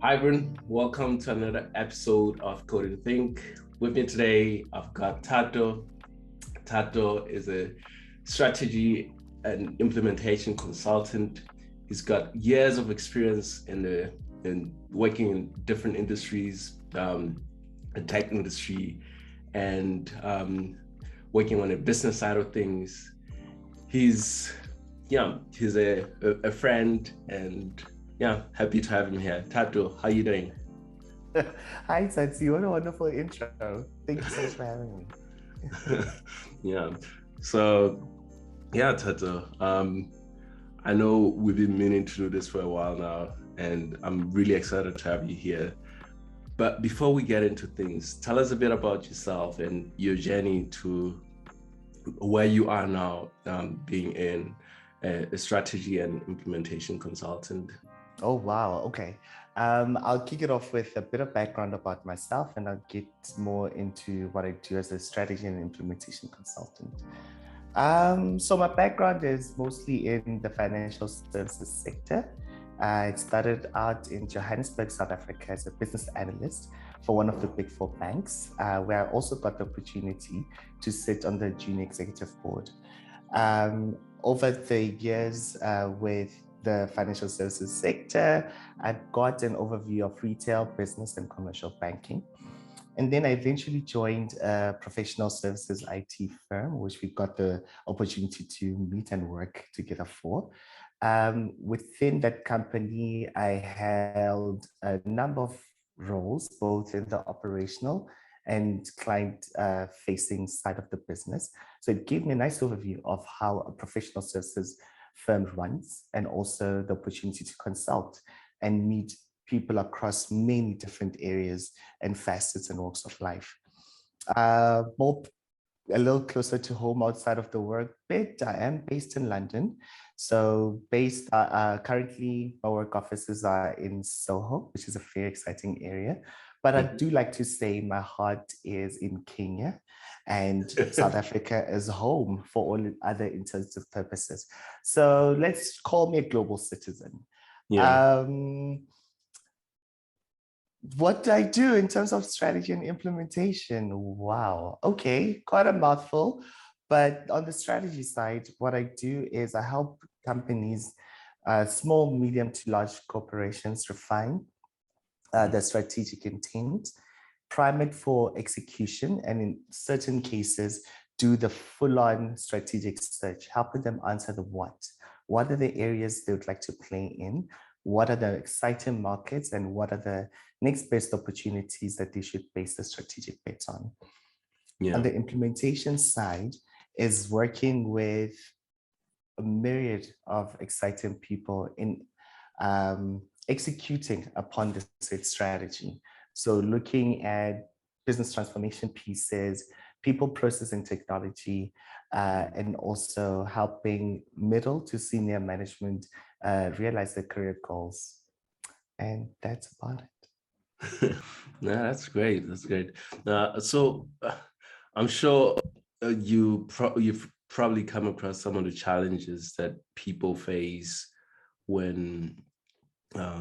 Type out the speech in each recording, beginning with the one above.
Hi, everyone. Welcome to another episode of Code and Think. With me today, I've got Thato. Thato is a strategy and implementation consultant. He's got years of experience in working in different industries, the tech industry, and working on the business side of things. He's he's a friend, and happy to have him here. Thato, how you doing? Hi, Satsi. What a wonderful intro. Thank you so much for having me. Yeah. So, Tata, I know we've been meaning to do this for a while now, and I'm really excited to have you here. But before we get into things, tell us a bit about yourself and your journey to where you are now, being a strategy and implementation consultant. Oh, wow. Okay. I'll kick it off with a bit of background about myself, and I'll get more into what I do as a strategy and implementation consultant. So my background is mostly in the financial services sector. I started out in Johannesburg, South Africa as a business analyst for one of the big four banks, where I also got the opportunity to sit on the junior executive board. Over the years with the financial services sector, I got an overview of retail, business, and commercial banking. And then I eventually joined a professional services IT firm, which we got the opportunity to meet and work together for. Within that company, I held a number of roles, both in the operational and client facing side of the business. So it gave me a nice overview of how a professional services firm runs, and also the opportunity to consult and meet people across many different areas and facets and walks of life. More a little closer to home outside of the work bit, I am based in London. So currently my work offices are in Soho, which is a very exciting area. But I do like to say my heart is in Kenya, and South Africa is home for all other intensive purposes. So let's call me a global citizen. Yeah. Um, what do I do in terms of strategy and implementation? Wow. Okay, quite a mouthful. But on the strategy side, what I do is I help companies, small, medium to large corporations, refine their strategic intent, prime it for execution, and in certain cases, do the full-on strategic search, helping them answer the what. What are the areas they would like to play in? What are the exciting markets, and what are the next best opportunities that they should base the strategic bets on? On Yeah. the implementation side is working with a myriad of exciting people in executing upon the said strategy. So looking at business transformation pieces, people, process, and technology, and also helping middle to senior management realize their career goals. And that's about it. No, that's great. That's great. I'm sure you've probably come across some of the challenges that people face when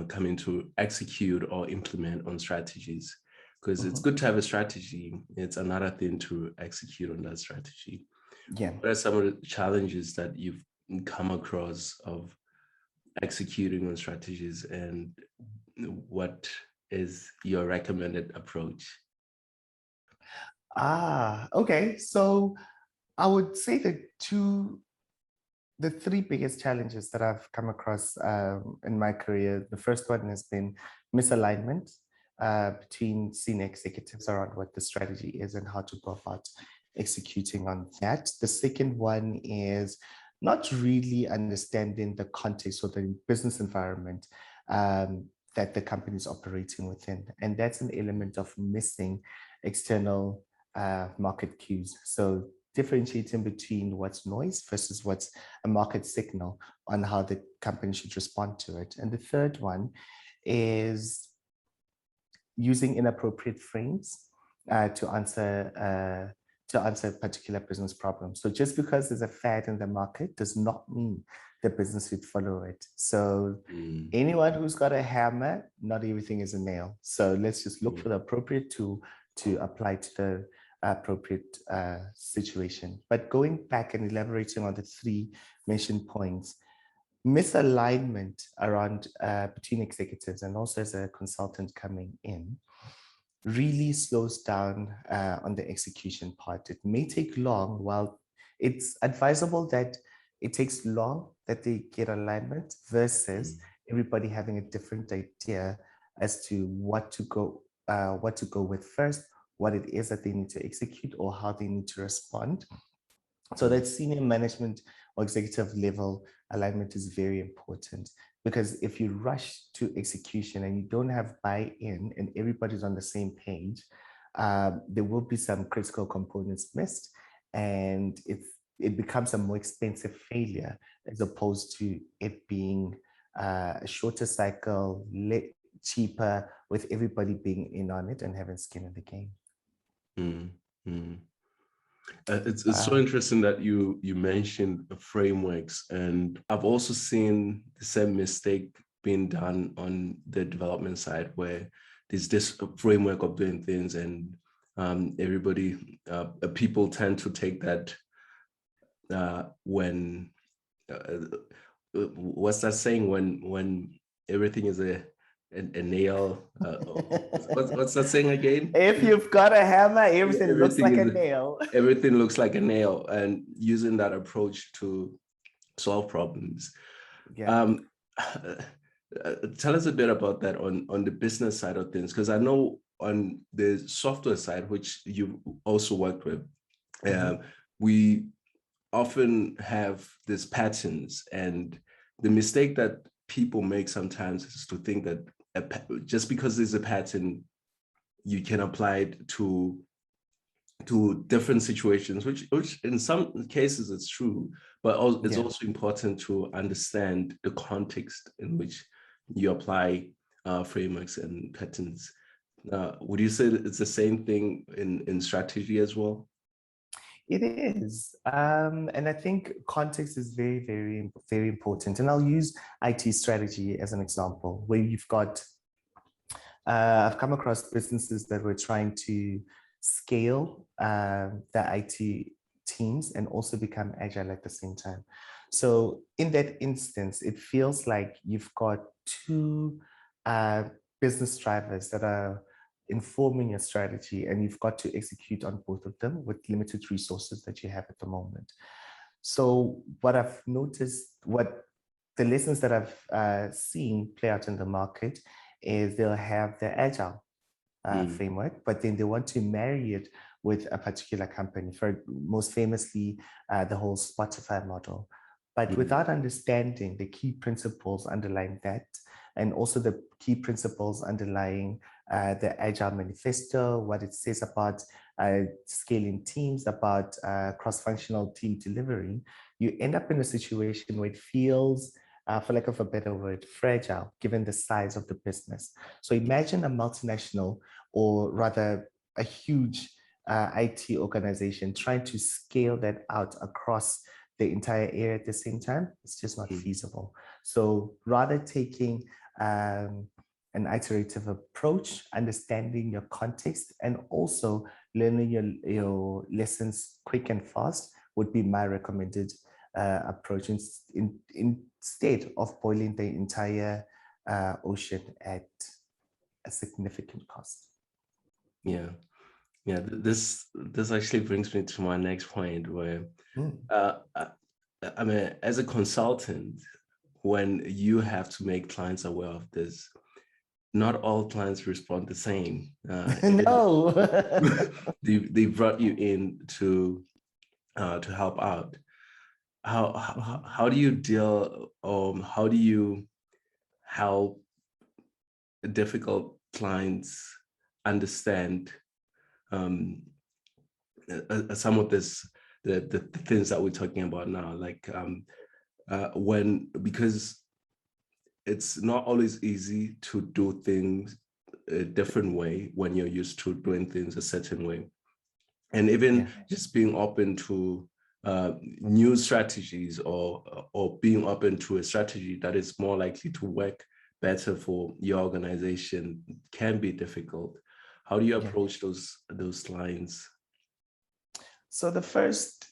coming to execute or implement on strategies. Because it's good to have a strategy. It's another thing to execute on that strategy. Yeah. What are some of the challenges that you've come across of executing on strategies, and what is your recommended approach? Okay. So I would say the three biggest challenges that I've come across in my career. The first one has been misalignment between senior executives around what the strategy is and how to go about executing on that. The second one is not really understanding the context or the business environment that the company is operating within. And that's an element of missing external market cues. So differentiating between what's noise versus what's a market signal on how the company should respond to it. And the third one is using inappropriate frames to answer to answer a particular business problem. So just because there's a fad in the market does not mean the business would follow it. So anyone who's got a hammer, not everything is a nail. So let's just look for the appropriate tool to apply to the appropriate situation. But going back and elaborating on the three mentioned points, misalignment around between executives and also as a consultant coming in really slows down on the execution part. It may take long. While it's advisable that it takes long that they get alignment versus everybody having a different idea as to what to go with first, what it is that they need to execute or how they need to respond. So that senior management or executive level alignment is very important, because if you rush to execution and you don't have buy-in and everybody's on the same page, there will be some critical components missed, and it becomes a more expensive failure as opposed to it being a shorter cycle, cheaper, with everybody being in on it and having skin in the game. It's so interesting that you mentioned frameworks, and I've also seen the same mistake being done on the development side, where there's this framework of doing things, and people tend to take that when what's that saying, when everything is a nail. What's that saying again? If you've got a hammer, everything looks like a nail. Everything looks like a nail, and using that approach to solve problems. Yeah. Tell us a bit about that on the business side of things, because I know on the software side, which you also worked with, we often have these patterns, and the mistake that people make sometimes is to think that just because there's a pattern, you can apply it to different situations, which in some cases it's true, but it's also important to understand the context in which you apply frameworks and patterns. Would you say that it's the same thing in strategy as well? It is. And I think context is very, very, very important. And I'll use IT strategy as an example, where you've got, I've come across businesses that were trying to scale the IT teams and also become agile at the same time. So in that instance, it feels like you've got two business drivers that are informing your strategy, and you've got to execute on both of them with limited resources that you have at the moment. So what I've noticed, what the lessons that I've seen play out in the market is they'll have the agile framework, but then they want to marry it with a particular company, for most famously the whole Spotify model, but without understanding the key principles underlying that, and also the key principles underlying the Agile Manifesto, what it says about scaling teams, about cross-functional team delivery. You end up in a situation where it feels, for lack of a better word, fragile, given the size of the business. So imagine a multinational, or rather a huge IT organization trying to scale that out across the entire area at the same time. It's just not feasible. So rather taking an iterative approach, understanding your context, and also learning your lessons quick and fast would be my recommended approach, instead of boiling the entire ocean at a significant cost. Yeah. This actually brings me to my next point, where I mean, as a consultant, when you have to make clients aware of this, not all clients respond the same. No. they brought you in to help out. How do you deal? How do you help difficult clients understand some of the things that we're talking about now, like because it's not always easy to do things a different way when you're used to doing things a certain way. and even just being open to new strategies, or being open to a strategy that is more likely to work better for your organization can be difficult. How do you approach those lines? So the first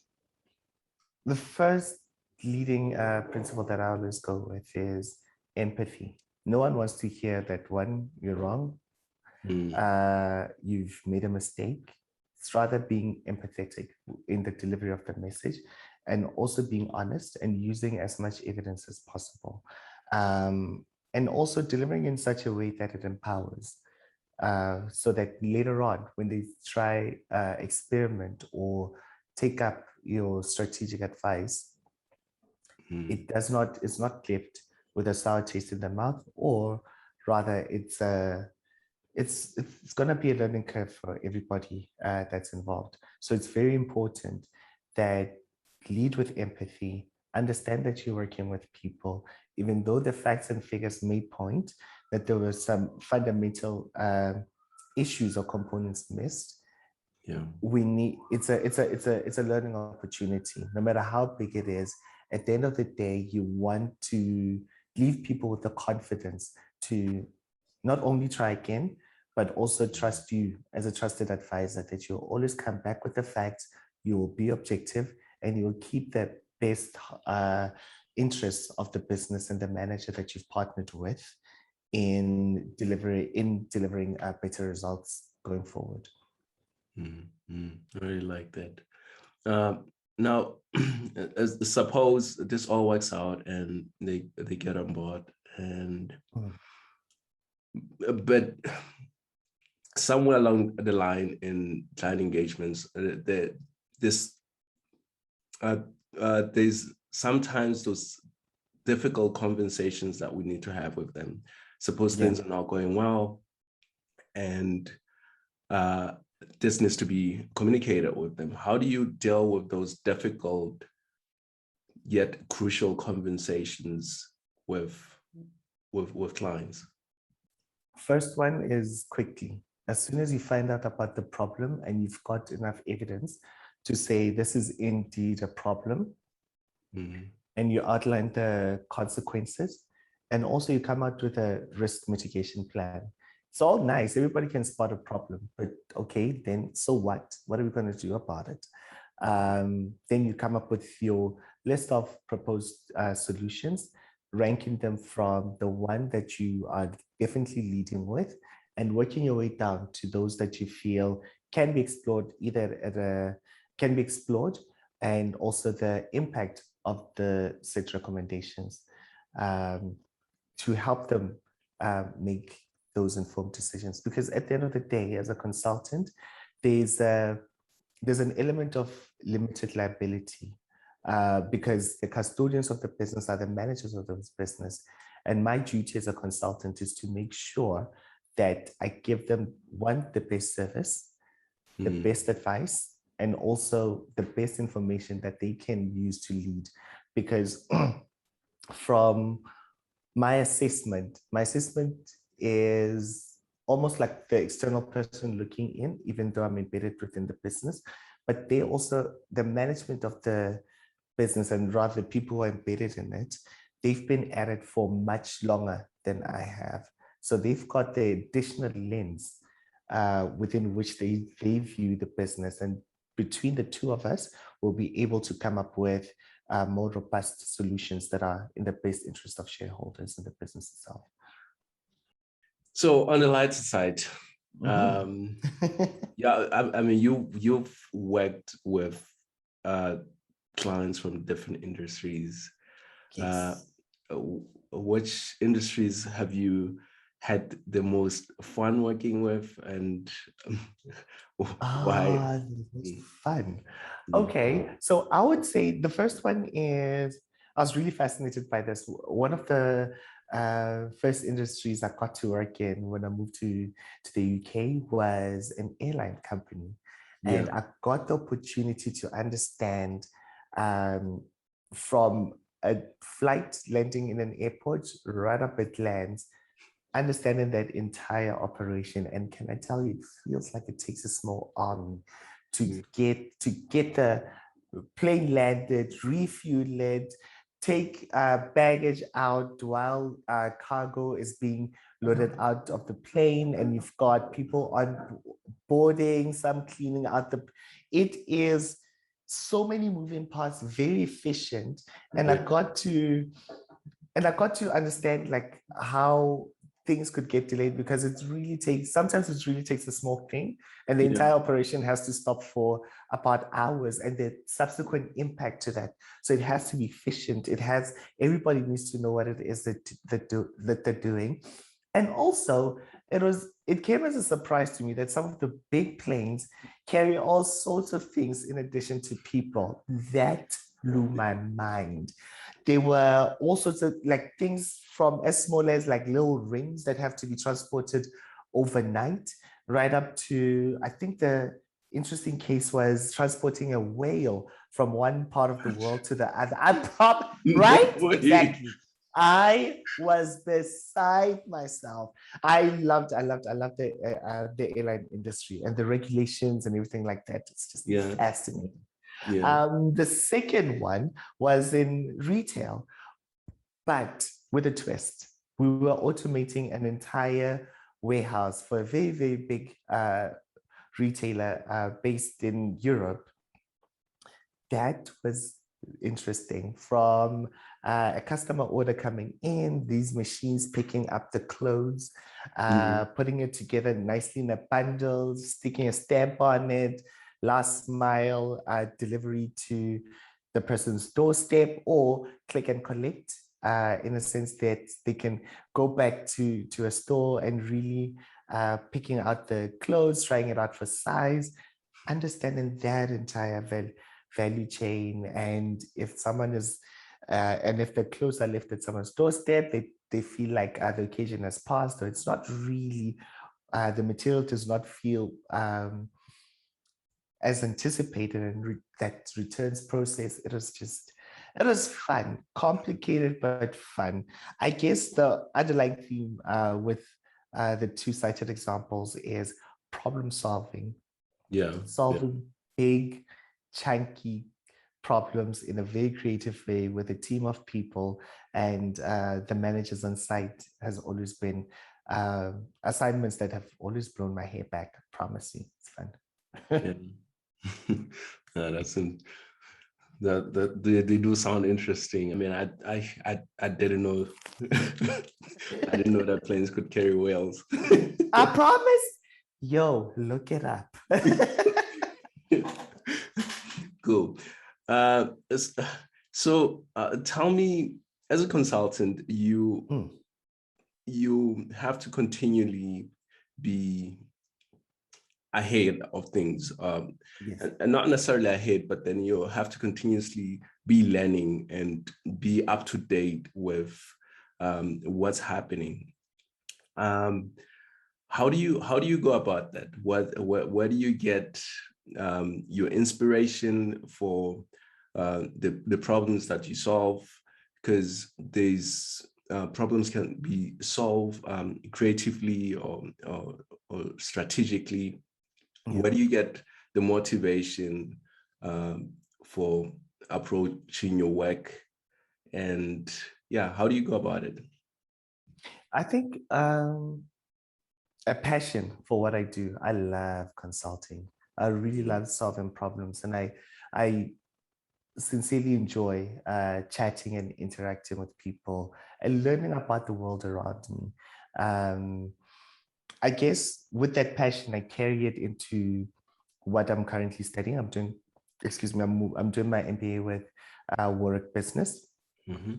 leading principle that I always go with is empathy. No one wants to hear that, one, you're wrong, you've made a mistake. It's rather being empathetic in the delivery of the message, and also being honest and using as much evidence as possible. And also delivering in such a way that it empowers, so that later on, when they try experiment or take up your strategic advice, it's not left with a sour taste in the mouth, or rather it's going to be a learning curve for everybody that's involved. So it's very important that lead with empathy, understand that you're working with people, even though the facts and figures may point that there were some fundamental issues or components missed. We need, it's a learning opportunity, no matter how big it is. At the end of the day, you want to leave people with the confidence to not only try again, but also trust you as a trusted advisor, that you'll always come back with the facts, you will be objective, and you will keep the best interests of the business and the manager that you've partnered with in delivering better results going forward. I really like that. Now, suppose this all works out and they get on board, and but somewhere along the line in client engagements, there's sometimes those difficult conversations that we need to have with them. Suppose things are not going well, and this needs to be communicated with them. How do you deal with those difficult yet crucial conversations with clients? First one is quickly. As soon as you find out about the problem and you've got enough evidence to say this is indeed a problem, and you outline the consequences, and also you come out with a risk mitigation plan. It's all nice. Everybody can spot a problem, but okay, then so what? What are we going to do about it? Then you come up with your list of proposed solutions, ranking them from the one that you are definitely leading with, and working your way down to those that you feel can be explored, and also the impact of the set recommendations, to help them make those informed decisions. Because at the end of the day, as a consultant, there's an element of limited liability, because the custodians of the business are the managers of the business. And my duty as a consultant is to make sure that I give them, one, the best service, the best advice, and also the best information that they can use to lead. Because from my assessment is almost like the external person looking in, even though I'm embedded within the business, but they also, the management of the business, and rather people who are embedded in it, they've been at it for much longer than I have. So they've got the additional lens within which they view the business. And between the two of us, we'll be able to come up with more robust solutions that are in the best interest of shareholders and the business itself. So on the lighter side, I mean, you've worked with clients from different industries. Yes. Which industries have you had the most fun working with, and why? Fun. Okay, so I would say the first one is, I was really fascinated by this. One of the first industries I got to work in when I moved to the UK was an airline company. And I got the opportunity to understand from a flight landing in an airport right up it lands, understanding that entire operation. And can I tell you, it feels like it takes a small army to get the plane landed, refuel it, take baggage out while cargo is being loaded out of the plane, and you've got people on boarding, some cleaning out the. It is so many moving parts, very efficient, and I got to understand like how things could get delayed, because sometimes it really takes a small thing and the entire operation has to stop for about hours, and the subsequent impact to that. So it has to be efficient. Everybody needs to know what it is that they're doing. And also it came as a surprise to me that some of the big planes carry all sorts of things in addition to people. That blew my mind. There were all sorts of like things from as small as like little rings that have to be transported overnight, right up to, I think the interesting case was transporting a whale from one part of the world to the other. Right? Exactly. I was beside myself. I loved the airline industry and the regulations and everything like that. It's just fascinating. The second one was in retail, but with a twist. We were automating an entire warehouse for a very, very big retailer based in Europe. That was interesting. From a customer order coming in, these machines picking up the clothes, putting it together nicely in a bundle, sticking a stamp on it, last mile delivery to the person's doorstep, or click and collect, in a sense that they can go back to a store and really picking out the clothes, trying it out for size, understanding that entire value chain. And if someone is, and if the clothes are left at someone's doorstep, they feel like the occasion has passed, or it's not really, the material does not feel as anticipated, and that returns process, it was fun, complicated, but fun. I guess the underlying theme with the two cited examples is problem solving. Solving big, chunky problems in a very creative way with a team of people, and the managers on site has always been assignments that have always blown my hair back. I promise you, it's fun. They do sound interesting. I mean, I didn't know I didn't know that planes could carry whales. I promise. Yo, look it up. Cool. So tell me, as a consultant, you have to continually be ahead of things, and not necessarily ahead, but then you have to continuously be learning and be up to date with what's happening. How do you go about that? Where do you get your inspiration for the problems that you solve? Because these problems can be solved creatively or strategically. Where do you get the motivation for approaching your work? And how do you go about it? I think a passion for what I do. I love consulting. I really love solving problems, and I sincerely enjoy chatting and interacting with people and learning about the world around me. I guess with that passion, I carry it into what I'm currently studying. I'm doing my MBA with work business.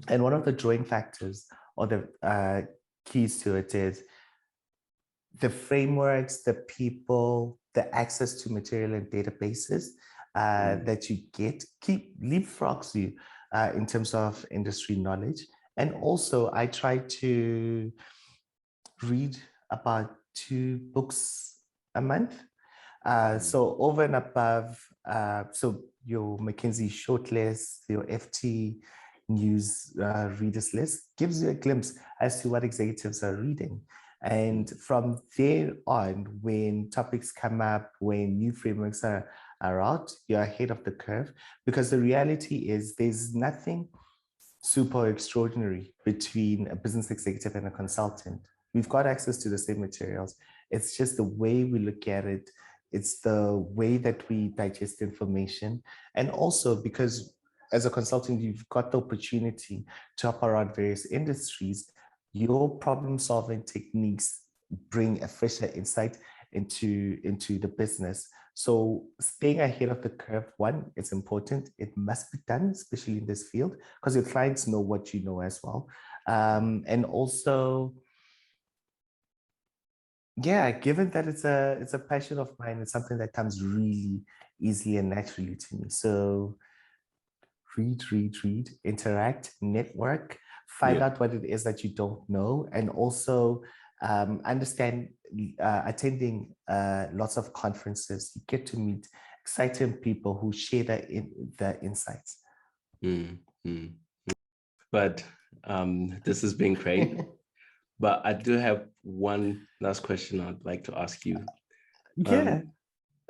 And one of the drawing factors or the keys to it is the frameworks, the people, the access to material and databases that you get leapfrogs you in terms of industry knowledge. And also I try to read about 2 books a month. So over and above, so your McKinsey shortlist, your FT news readers list gives you a glimpse as to what executives are reading. And from there on, when topics come up, when new frameworks are route, you're ahead of the curve, because the reality is there's nothing super extraordinary between a business executive and a consultant. We've got access to the same materials. It's just the way we look at it. It's the way that we digest information. And also because as a consultant, you've got the opportunity to hop around various industries. Your problem solving techniques bring a fresher insight into the business. So staying ahead of the curve, one, it's important. It must be done, especially in this field, because your clients know what you know as well. And also, yeah, given that it's a passion of mine, it's something that comes really easily and naturally to me. So read, interact, network, find Yeah. out what it is that you don't know, and also understand attending lots of conferences. You get to meet exciting people who share their insights. Mm, mm. But this has been great. But I do have one last question I'd like to ask you. Yeah.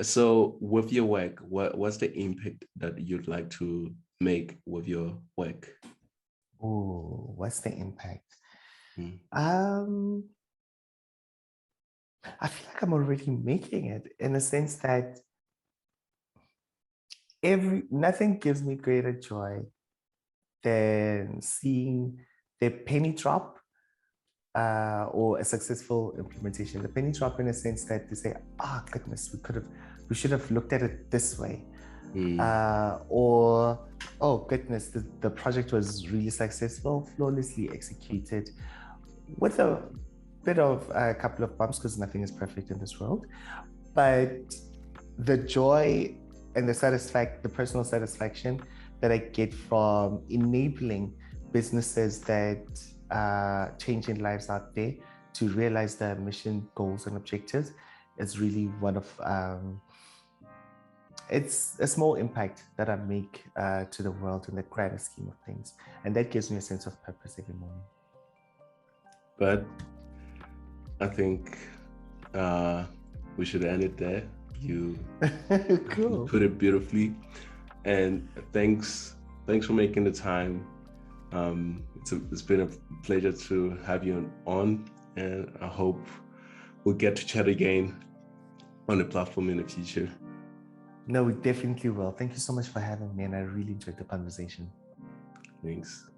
So with your work, what's the impact that you'd like to make with your work? Oh, what's the impact? Mm. I feel like I'm already making it, in the sense that nothing gives me greater joy than seeing the penny drop or a successful implementation. The penny drop, in a sense that they say, "Ah, oh, goodness, we should have looked at it this way," or, "Oh goodness, the project was really successful, flawlessly executed, with a bit of a couple of bumps, because nothing is perfect in this world." But the joy and the personal satisfaction that I get from enabling businesses that are changing lives out there to realize their mission, goals, and objectives is really one of it's a small impact that I make to the world in the grander scheme of things, and that gives me a sense of purpose every morning. But I think we should end it there. You put it beautifully, and thanks for making the time. It's been a pleasure to have you on, and I hope we'll get to chat again on the platform in the future. No, we definitely will. Thank you so much for having me, and I really enjoyed the conversation. Thanks.